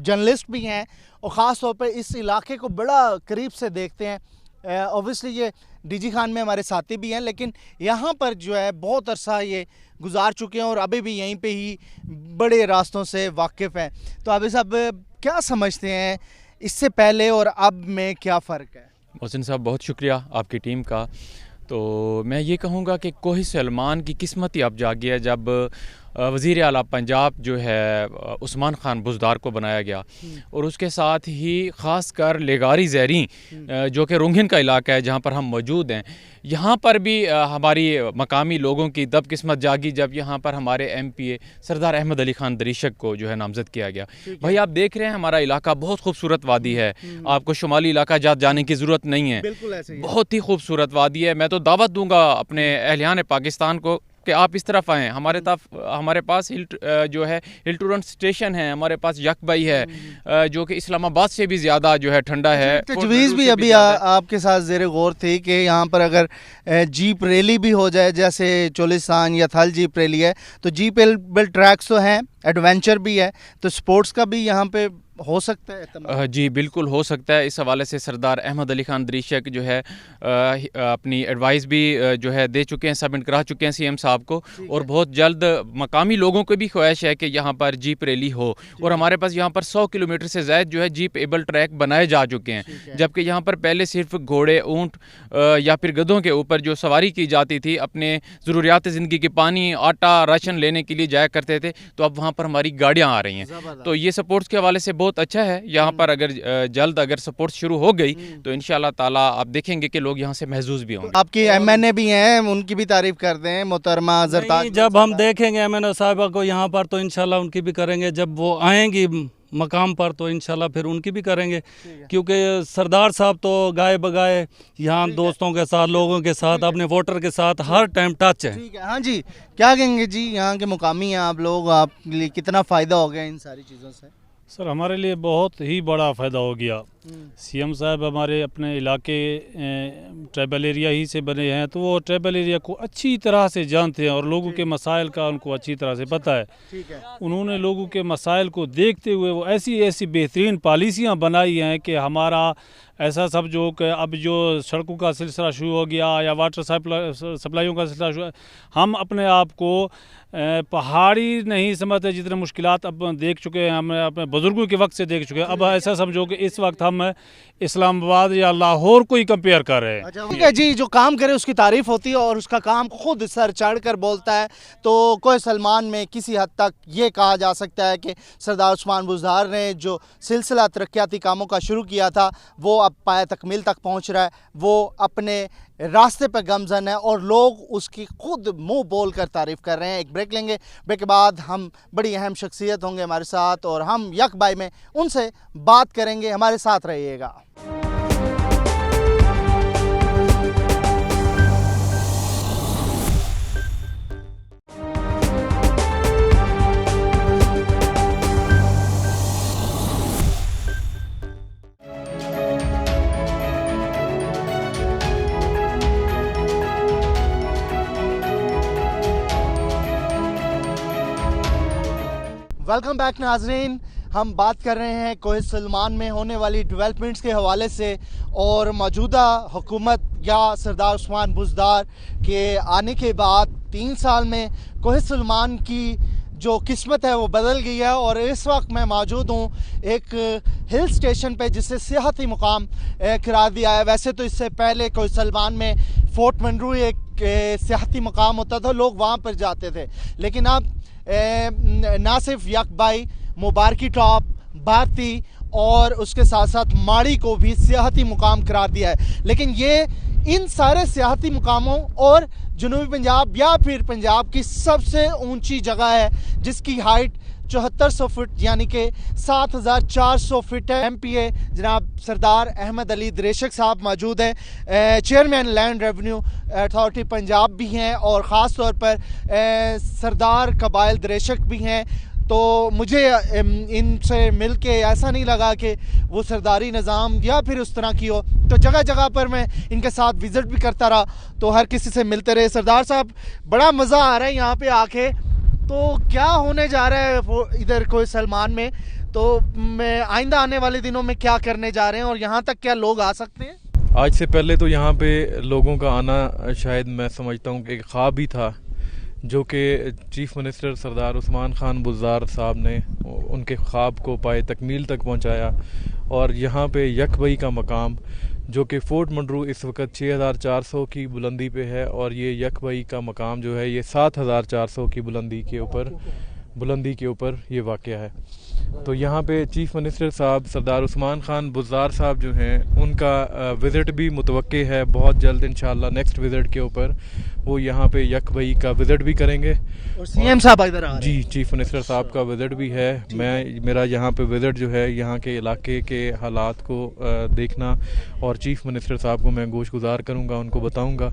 जर्नलिस्ट भी हैं और ख़ास तौर पर इस इलाके को बड़ा करीब से देखते हैं। ऑब्वियसली ये डीजी खान में हमारे साथी भी हैं, लेकिन यहाँ पर जो है बहुत अरसा ये गुजार चुके हैं और अभी भी यहीं पे ही बड़े रास्तों से वाकिफ़ हैं। तो अभी साहब क्या समझते हैं इससे पहले और अब में क्या फ़र्क है? मोहसिन साहब बहुत शुक्रिया आपकी टीम का। तो मैं ये कहूँगा कि कोही सलमान की किस्मत ही अब जागी है जब वज़ीर आला पंजाब जो है उस्मान खान बुज़दार को बनाया गया और उसके साथ ही ख़ास कर लेगारी ज़ैरी जो कि रोंगिन का इलाका है जहाँ पर हम मौजूद हैं, यहाँ पर भी हमारी मकामी लोगों की तब किस्मत जागी जब यहाँ पर हमारे MPA सरदार अहमद अली ख़ान दरीशक को जो है नामज़द किया गया। भाई आप देख रहे हैं हमारा इलाका बहुत खूबसूरत वादी है, आपको शुमाली इलाका जाने की ज़रूरत नहीं है, बहुत ही खूबसूरत वादी है। मैं तो दावत दूँगा अपने अहलियान पाकिस्तान को कि आप इस तरफ आएँ। हमारे पास जो है हिल टूरेंट स्टेशन है, हमारे पास यकबाई है जो कि इस्लामाबाद से भी ज़्यादा जो है ठंडा है। तजवीज़ भी अभी आपके साथ ज़ेरे गौर थी कि यहाँ पर अगर जीप रैली भी हो जाए, जैसे चोलिस्तान या थल जीप रैली है, तो जीप एल ट्रैक्स तो हैं, एडवेंचर भी है, तो स्पोर्ट्स का भी यहाँ पे हो सकता है? जी बिल्कुल हो सकता है। इस हवाले से सरदार अहमद अली ख़ान दरीशक जो है अपनी एडवाइस भी जो है दे चुके हैं, सबमिट करा चुके हैं CM साहब को, और बहुत जल्द मकामी लोगों को भी ख्वाहिश है कि यहाँ पर जीप रैली हो। और हमारे पास यहाँ पर 100 किलोमीटर से ज़्यादा जो है जीप एबल ट्रैक बनाए जा चुके हैं, जबकि यहाँ पर पहले सिर्फ घोड़े, ऊँट या फिर गधों के ऊपर जो सवारी की जाती थी, अपने ज़रूरियात ज़िंदगी के पानी, आटा, राशन लेने के लिए जाया करते थे, तो अब वहाँ पर हमारी गाड़ियाँ आ रही हैं। तो ये स्पोर्ट्स के हवाले से बहुत अच्छा है। यहाँ पर अगर जल्द अगर सपोर्ट शुरू हो गई तो इंशाल्लाह ताला आप देखेंगे कि लोग यहाँ से महजूज भी होंगे। आपकी MNA भी हैं, उनकी भी तारीफ करते हैं मोहतरमा जरताज। जब हम देखेंगे MNA साहिबा को यहाँ पर तो इंशाल्लाह उनकी भी करेंगे, जब वो आएंगी मकाम पर तो इंशाल्लाह फिर उनकी भी करेंगे, क्योंकि सरदार साहब तो गाए बगाए यहाँ दोस्तों के साथ, लोगों के साथ, अपने वोटर के साथ हर टाइम टच है। ठीक है, हाँ जी, क्या कहेंगे जी, यहाँ के मुकामी हैं आप लोग, आपके लिए कितना फ़ायदा हो गया इन सारी चीज़ों से? सर हमारे लिए बहुत ही बड़ा फ़ायदा हो गया। CM साहब हमारे अपने इलाके ट्राइबल एरिया ही से बने हैं, तो वो ट्राइबल एरिया को अच्छी तरह से जानते हैं और लोगों के मसाइल का उनको अच्छी तरह से पता है। उन्होंने लोगों के मसाइल को देखते हुए वो ऐसी ऐसी बेहतरीन पॉलिसियाँ बनाई हैं कि हमारा ऐसा सब जो कि अब जो सड़कों का सिलसिला शुरू हो गया या वाटर सप्लाइयों का सिलसिला शुरू, हम अपने आप को पहाड़ी नहीं समझते जितने मुश्किलात अब देख चुके हैं, हम अपने बुज़ुर्गों के वक्त से देख चुके हैं। अब ऐसा समझो कि इस वक्त हम इस्लामाबाद या लाहौर को ही कंपेयर कर रहे हैं। ठीक है जी, जो काम करे उसकी तारीफ होती है और उसका काम खुद सर चढ़ कर बोलता है। तो कोई सलमान में किसी हद तक ये कहा जा सकता है कि सरदार उस्मान बुज़दार ने जो सिलसिला तरक्याती कामों का शुरू किया था वो अब पाया तकमील तक पहुँच रहा है, वो अपने रास्ते पर गमजन है और लोग उसकी खुद मुंह बोल कर तारीफ़ कर रहे हैं। एक ब्रेक लेंगे, ब्रेक के बाद हम बड़ी अहम शख्सियत होंगे हमारे साथ और हम यकबाई में उनसे बात करेंगे। हमारे साथ रहिएगा। वेलकम बैक नाजरीन, हम बात कर रहे हैं कोहे सलमान में होने वाली डेवलपमेंट्स के हवाले से और मौजूदा हुकूमत या सरदार उस्मान बुज़दार के आने के बाद 3 साल में कोहे सलमान की जो किस्मत है वो बदल गई है। और इस वक्त मैं मौजूद हूँ एक हिल स्टेशन पे जिसे सियाहती मुकाम करार दिया है। वैसे तो इससे पहले कोहे सलमान में फोर्ट मनरू एक सियाहती मुकाम होता था, लोग वहाँ पर जाते थे, लेकिन अब ना सिर्फ यकबाई, मुबारकी टॉप, भारती और उसके साथ साथ माड़ी को भी सियाहती मुकाम करार दिया है। लेकिन ये इन सारे सियाहती मुकामों और जनूबी पंजाब या फिर पंजाब की सबसे ऊंची जगह है जिसकी हाइट 7400 फुट यानी कि 7400 फुट है। MPA जनाब सरदार अहमद अली दरीशक साहब मौजूद हैं, chairman land revenue authority Punjab भी हैं और ख़ास तौर पर सरदार कबाइल दरीशक भी हैं। तो मुझे इनसे मिल के ऐसा नहीं लगा कि वो सरदारी निज़ाम या फिर उस तरह की हो, तो जगह जगह पर मैं इनके साथ विज़िट भी करता रहा, तो हर किसी से मिलते रहे। सरदार साहब बड़ा मज़ा आ रहा है यहाँ पे आके। तो क्या होने जा रहा है इधर कोहे सलमान में, तो मैं आइंदा आने वाले दिनों में क्या करने जा रहे हैं और यहाँ तक क्या लोग आ सकते हैं? आज से पहले तो यहाँ पे लोगों का आना शायद मैं समझता हूँ कि एक ख्वाब ही था, जो कि चीफ़ मिनिस्टर सरदार उस्मान खान बुज़दार साहब ने उनके ख्वाब को पाए तकमील तक पहुँचाया। और यहाँ पे यकबई का मकाम जो कि फोर्ट मंडरू इस वक्त 6400 की बुलंदी पे है, और ये यकबई का मकाम जो है ये 7400 की बुलंदी के ऊपर ये वाक़या है। तो यहाँ पे चीफ़ मिनिस्टर साहब सरदार उस्मान खान बुज़दार साहब जो हैं उनका विज़िट भी मुतवक्के है बहुत जल्द इंशाअल्लाह। नेक्स्ट विज़िट के ऊपर वो यहाँ पे यकबई का विज़िट भी करेंगे और सीएम साहब इधर आ रहे हैं। जी, चीफ़ मिनिस्टर साहब का विज़िट भी है। मेरा यहाँ पे विज़िट जो है यहाँ के इलाके के हालात को देखना, और चीफ़ मिनिस्टर साहब को मैं गोशगुजार करूँगा, उनको बताऊँगा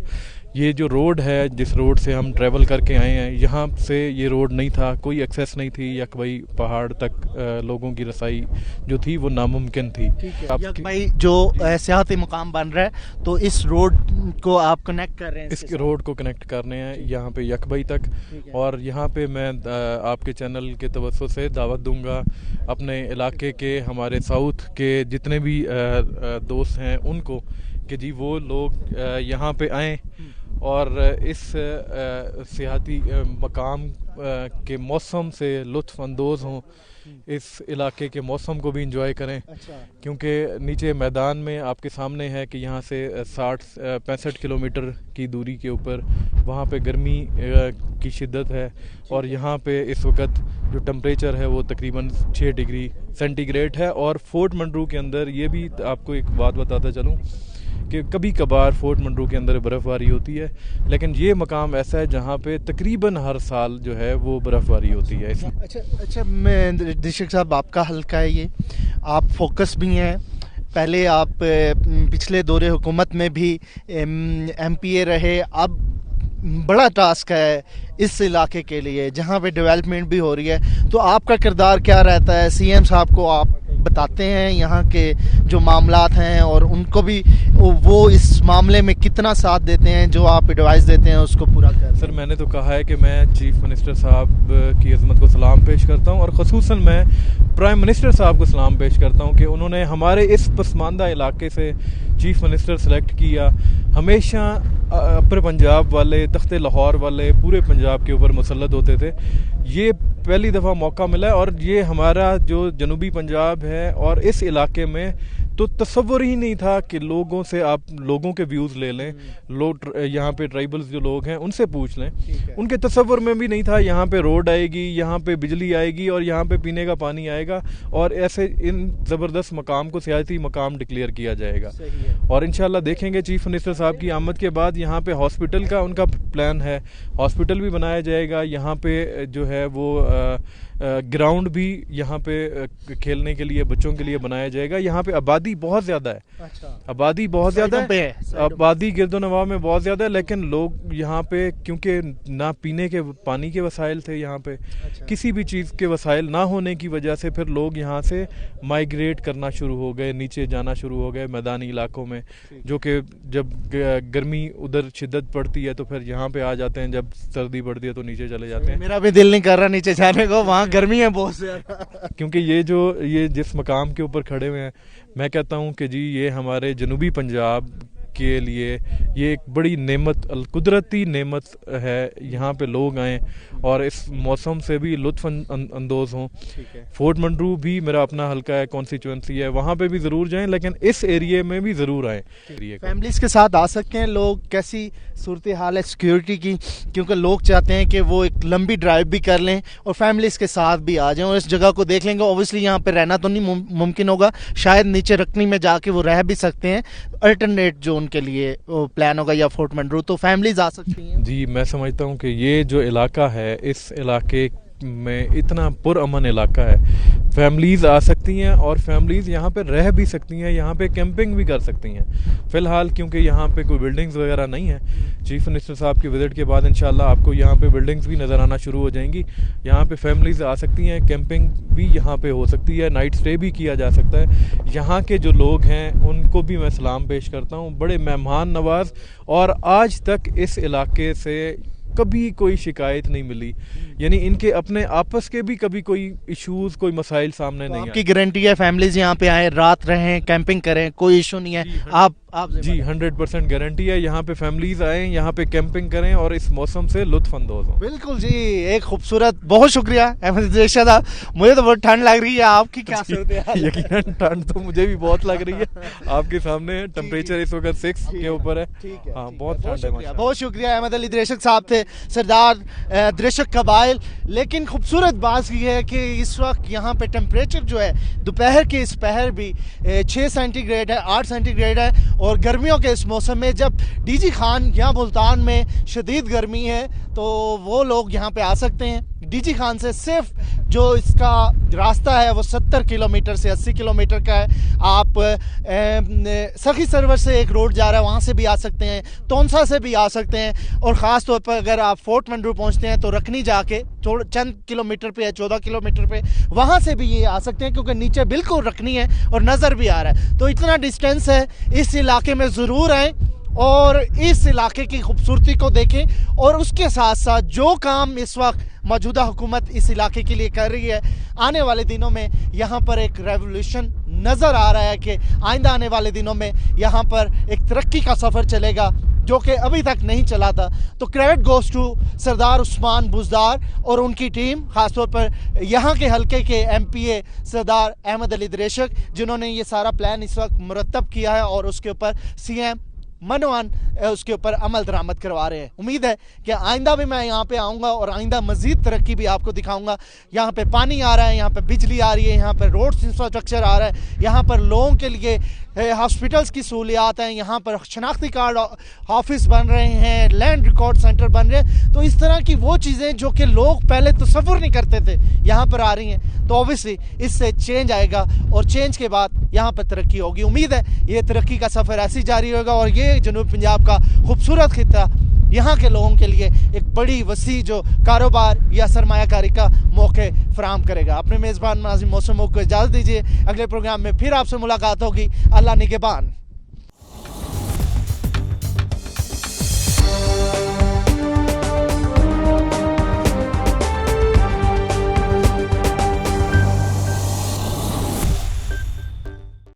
ये जो रोड है जिस रोड से हम ट्रैवल करके आए हैं, यहाँ से ये रोड नहीं था, कोई एक्सेस नहीं थी यकबई पहाड़ तक। लोगों की रसाई जो थी वो नामुमकिन थी। यकबई जो सियाहती मुकाम बन रहा है, तो इस रोड को आप कनेक्ट कर रहे हैं, इस रोड को कनेक्ट करने हैं यहाँ पे यकबई तक। और यहाँ पे मैं आपके चैनल के तवज्जो से दावत दूंगा अपने इलाके के हमारे साउथ के जितने भी दोस्त हैं उनको कि जी वो लोग यहाँ पे आएँ और इस सियाहती मकाम के मौसम से लुत्फ़ अंदोज़ हों, इस इलाके के मौसम को भी इंजॉय करें। क्योंकि नीचे मैदान में आपके सामने है कि यहाँ से 65 किलोमीटर की दूरी के ऊपर वहाँ पे गर्मी की शिद्दत है, और यहाँ पे इस वक्त जो टेम्परेचर है वो तकरीबन 6 डिग्री सेंटीग्रेड है। और फोर्ट मंडरू के अंदर ये भी आपको एक बात बताता चलूँ कि कभी कभार फोर्ट मंडरू के अंदर बर्फ़बारी होती है, लेकिन ये मकाम ऐसा है जहाँ पे तकरीबन हर साल जो है वो बर्फ़बारी होती है। अच्छा, मैं दीक्षक साहब आपका हल्का है ये, आप फोकस भी हैं, पहले आप पिछले दौरे हुकूमत में भी MPA रहे, अब बड़ा टास्क है इस इलाके के लिए जहाँ पे डेवलपमेंट भी हो रही है, तो आपका किरदार क्या रहता है? सीएम साहब को आप बताते हैं यहाँ के जो मामलात हैं, और उनको भी वो इस मामले में कितना साथ देते हैं, जो आप एडवाइस देते हैं उसको पूरा कर? सर, मैंने तो कहा है कि मैं चीफ़ मिनिस्टर साहब की अज़मत को सलाम पेश करता हूँ, और ख़ुसूसन मैं प्राइम मिनिस्टर साहब को सलाम पेश करता हूँ कि उन्होंने हमारे इस पसमानदा इलाके से चीफ़ मिनिस्टर सेलेक्ट किया। हमेशा अपर पंजाब वाले, तख्ते लाहौर वाले पूरे पंजाब के ऊपर मुसल्लत होते थे, ये पहली दफ़ा मौका मिला है। और ये हमारा जो जनूबी पंजाब है और इस इलाके में तो तसव्वुर ही नहीं था कि लोगों से आप लोगों के व्यूज़ ले लें, लोग यहाँ पे ट्राइबल्स जो लोग हैं उनसे पूछ लें, उनके तसव्वुर में भी नहीं था यहाँ पे रोड आएगी, यहाँ पे बिजली आएगी और यहाँ पे पीने का पानी आएगा, और ऐसे इन ज़बरदस्त मकाम को सियासी मकाम डिक्लेयर किया जाएगा। और इंशाल्लाह देखेंगे चीफ़ मिनिस्टर साहब की आमद के बाद यहाँ पे हॉस्पिटल का उनका प्लान है, हॉस्पिटल भी बनाया जाएगा, यहाँ पे जो है वो ग्राउंड भी यहाँ पे खेलने के लिए बच्चों के लिए बनाया जाएगा। यहाँ पे आबादी बहुत ज़्यादा है। आबादी बहुत ज़्यादा है, आबादी गिरदोनवा में बहुत ज़्यादा है, लेकिन लोग यहाँ पे क्योंकि ना पीने के पानी के वसाइल थे, यहाँ पे किसी भी चीज़ के वसाइल ना होने की वजह से फिर लोग यहाँ से माइग्रेट करना शुरू हो गए, नीचे जाना शुरू हो गए मैदानी इलाकों में, जो कि जब गर्मी उधर शिद्दत पड़ती है तो फिर यहाँ पे आ जाते हैं, जब सर्दी पड़ती है तो नीचे चले जाते हैं। मेरा भी दिल नहीं कर रहा नीचे जाने को, वहाँ गर्मी है बहुत ज़्यादा। क्योंकि ये जिस मकाम के ऊपर खड़े हुए हैं, मैं कहता हूँ कि जी ये हमारे जनूबी पंजाब के लिए ये एक बड़ी नेमत, कुदरती नेमत है। यहाँ पे लोग आएँ और इस मौसम से भी लुत्फ़ अंदोज़ हों। फोर्ट मंडरू भी मेरा अपना हल्का है, कॉन्स्टिट्यूंसी है, वहाँ पे भी ज़रूर जाएं, लेकिन इस एरिए में भी ज़रूर आएँ। फैमिलीज़ के साथ आ सकते हैं लोग? कैसी सूरत हाल है सिक्योरिटी की? क्योंकि लोग चाहते हैं कि वो एक लंबी ड्राइव भी कर लें और फैमिलीज़ के साथ भी आ जाएं और इस जगह को देख लेंगे। ओबियसली यहाँ पे रहना तो नहीं मुमकिन होगा, शायद नीचे रकनी में जाके वो रह भी सकते हैं, अल्टरनेट जो उनके लिए प्लान होगा, या फोर्ट मंडरू, तो फैमिलीज आ सकती हैं। जी, मैं समझता हूँ कि ये जो इलाका है, इस इलाके में इतना पुरअमन इलाका है, फैमिलीज़ आ सकती हैं और फैमिलीज़ यहाँ पे रह भी सकती हैं, यहाँ पे कैंपिंग भी कर सकती हैं। फ़िलहाल क्योंकि यहाँ पे कोई बिल्डिंग्स वगैरह नहीं है, चीफ़ मिनिस्टर साहब की विज़िट के बाद इंशाल्लाह आपको यहाँ पे बिल्डिंग्स भी नज़र आना शुरू हो जाएंगी। यहाँ पे फैमिलीज़ आ सकती हैं, कैंपिंग भी यहाँ पे हो सकती है, नाइट स्टे भी किया जा सकता है। यहाँ के जो लोग हैं उनको भी मैं सलाम पेश करता हूँ, बड़े मेहमान नवाज, और आज तक इस इलाके से कभी कोई शिकायत नहीं मिली, यानी इनके अपने आपस के भी कभी कोई इश्यूज, कोई मसाइल सामने नहीं आए। आपकी गारंटी है फैमिलीज यहाँ पे आए, रात रहें, कैंपिंग करें, कोई इशू नहीं है? आप जी 100% गारंटी है। यहाँ पे फैमिलीज आएँ, यहाँ पे कैंपिंग करें और इस मौसम से लुत्फ अंदोज हों। बिल्कुल जी, एक खूबसूरत, बहुत शुक्रिया अहमद इदरीस साहब। मुझे तो बहुत ठंड लग रही है, आपकी क्या सूरत है? यकीनन ठंड तो मुझे भी बहुत लग रही है। आपके सामने टेम्परेचर इस वक्त 6 के ऊपर है। हाँ, बहुत ठंड है माशाल्लाह। बहुत शुक्रिया। अहमद अली दरीशक साहब थे, सरदार दरीशक कबाइल। लेकिन खूबसूरत बात यह है कि इस वक्त यहाँ पे टेम्परेचर जो है दोपहर के इस पहर भी 6 सेंटीग्रेड है, 8 सेंटीग्रेड है। और गर्मियों के इस मौसम में जब डीजी खान या मुल्तान में शदीद गर्मी है तो वो लोग यहाँ पे आ सकते हैं। डीजी खान से सिर्फ जो इसका रास्ता है वो 70 किलोमीटर से 80 किलोमीटर का है। आप सखी सरवर से एक रोड जा रहा है, वहाँ से भी आ सकते हैं, तोनसा से भी आ सकते हैं। और ख़ास तौर पर अगर आप फोर्ट मंडरू पहुँचते हैं तो रखनी जाके चंद किलोमीटर पे है, 14 किलोमीटर पे, वहाँ से भी ये आ सकते हैं क्योंकि नीचे बिल्कुल रखनी है और नज़र भी आ रहा है। तो इतना डिस्टेंस है, इस इलाके में ज़रूर आएँ और इस इलाके की खूबसूरती को देखें। और उसके साथ साथ जो काम इस वक्त मौजूदा हुकूमत इस इलाके के लिए कर रही है, आने वाले दिनों में यहाँ पर एक रेवोल्यूशन नज़र आ रहा है कि आइंदा आने वाले दिनों में यहाँ पर एक तरक्की का सफ़र चलेगा जो कि अभी तक नहीं चला था। तो क्रेडिट गोज़ टू सरदार उस्मान बुज़दार और उनकी टीम, ख़ासतौर पर यहाँ के हलके के MPA सरदार अहमद अली दरीशक, जिन्होंने ये सारा प्लान इस वक्त मुरतब किया है और उसके ऊपर CM मनोवान उसके ऊपर अमल दरामद करवा रहे हैं। उम्मीद है कि आइंदा भी मैं यहाँ पे आऊँगा और आइंदा मज़ीद तरक्की भी आपको दिखाऊंगा। यहाँ पे पानी आ रहा है, यहाँ पे बिजली आ रही है, यहाँ पर रोड्स इंफ्रास्ट्रक्चर आ रहा है, यहाँ पर लोगों के लिए हॉस्पिटल्स की सहूलियात हैं, यहाँ पर शनाख्ती कार्ड ऑफिस बन रहे हैं, लैंड रिकॉर्ड सेंटर बन रहे हैं। तो इस तरह की वो चीज़ें जो कि लोग पहले तसव्वुर नहीं करते थे यहाँ पर आ रही हैं। तो ऑब्वियसली इससे चेंज आएगा और चेंज के बाद यहाँ पर तरक्की होगी। उम्मीद है ये तरक्की का सफ़र ऐसे ही जारी होगा और ये जनूब पंजाब का खूबसूरत खित्ता यहाँ के लोगों के लिए एक बड़ी वसी जो कारोबार या सरमायाकारी का मौके फराहम करेगा। अपने मेज़बान नाज़िम मौसम को इजाज़त दीजिए, अगले प्रोग्राम में फिर आपसे मुलाकात होगी। अल्लाह निगहबान।